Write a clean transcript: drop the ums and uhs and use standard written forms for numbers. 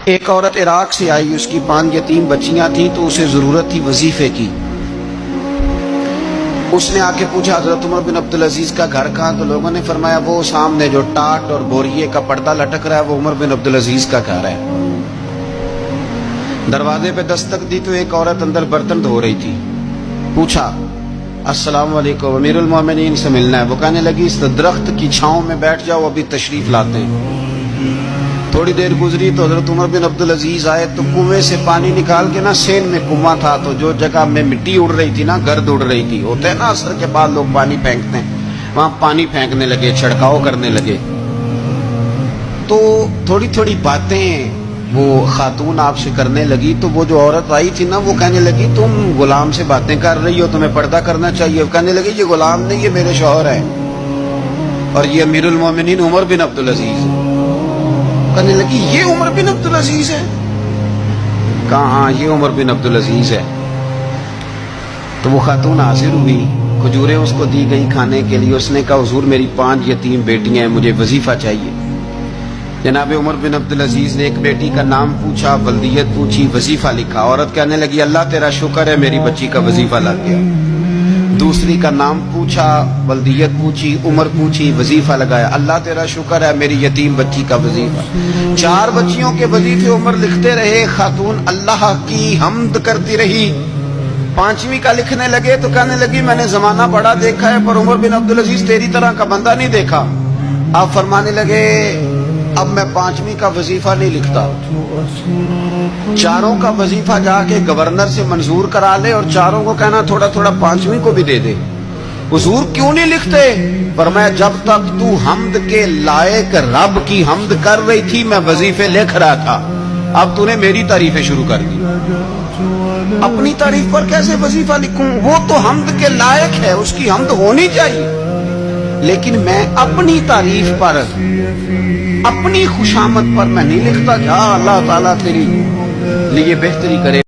ایک عورت عراق سے آئی، اس کی 5 یتیم بچیاں تھیں تو اسے ضرورت تھی وظیفے کی۔ اس نے آ کے پوچھا حضرت عمر بن عبدالعزیز کا گھر کہاں؟ تو لوگوں نے فرمایا وہ سامنے جو ٹاٹ اور بوریے کا پردہ لٹک رہا ہے وہ عمر بن عبدالعزیز کا گھر ہے۔ دروازے پہ دستک دی تو ایک عورت اندر برتن دھو رہی تھی۔ پوچھا السلام علیکم، امیر المومنین سے ملنا ہے۔ وہ کہنے لگی اس درخت کی چھاؤں میں بیٹھ جاؤ، ابھی تشریف لاتے ہیں۔ تھوڑی دیر گزری تو حضرت عمر بن عبدالعزیز آئے تو کنویں سے پانی نکال کے نا، سین میں کنواں تھا تو جو جگہ میں مٹی اڑ رہی تھی نا، گرد اڑ رہی تھی، ہوتا ہے نا عصر کے بعد لوگ پانی پھینکتے ہیں، وہاں پانی پھینکنے لگے، چھڑکاؤ کرنے لگے۔ تو تھوڑی تھوڑی باتیں وہ خاتون آپ سے کرنے لگی تو وہ جو عورت آئی تھی نا وہ کہنے لگی تم غلام سے باتیں کر رہی ہو، تمہیں پردہ کرنا چاہیے۔ کہنے لگی یہ غلام نہیں، یہ میرے شوہر ہیں اور یہ امیر المومنین عمر بن عبدالعزیز ہے۔ کہنے لگی یہ عمر بن عبدالعزیز ہے؟ کہا ہاں یہ عمر بن عبدالعزیز ہے۔ تو وہ خاتون حاضر ہوئی، کھجوریں اس کو دی گئی کھانے کے لیے۔ اس نے کہا حضور میری 5 یتیم بیٹیاں ہیں، مجھے وظیفہ چاہیے۔ جناب عمر بن عبدالعزیز نے ایک بیٹی کا نام پوچھا، ولدیت پوچھی، وظیفہ لکھا۔ عورت کہنے لگی اللہ تیرا شکر ہے میری بچی کا وظیفہ لگ گیا۔ دوسری کا نام پوچھا، ولدیت پوچھی، عمر پوچھی، وظیفہ لگایا۔ اللہ تیرا شکر ہے میری یتیم بچی کا وظیفہ۔ 4 بچیوں کے وظیفے عمر لکھتے رہے، خاتون اللہ کی حمد کرتی رہی۔ 5ویں کا لکھنے لگے تو کہنے لگی میں نے زمانہ بڑا دیکھا ہے پر عمر بن عبدالعزیز تیری طرح کا بندہ نہیں دیکھا۔ آپ فرمانے لگے اب میں 5ویں کا وظیفہ نہیں لکھتا، 4 کا وظیفہ جا کے گورنر سے منظور کرا لے اور 4 کو کہنا تھوڑا تھوڑا 5ویں کو بھی دے دے۔ حضور کیوں نہیں لکھتے؟ فرمایا جب تک تو حمد کے لائق رب کی حمد کر رہی تھی میں وظیفے لکھ رہا تھا، اب تو نے میری تعریفیں شروع کر دی۔ اپنی تعریف پر کیسے وظیفہ لکھوں؟ وہ تو حمد کے لائق ہے، اس کی حمد ہونی چاہیے، لیکن میں اپنی تعریف پر، اپنی خوشامد پر میں نہیں لکھتا۔ جا اللہ تعالیٰ تیری لیے بہتری کرے۔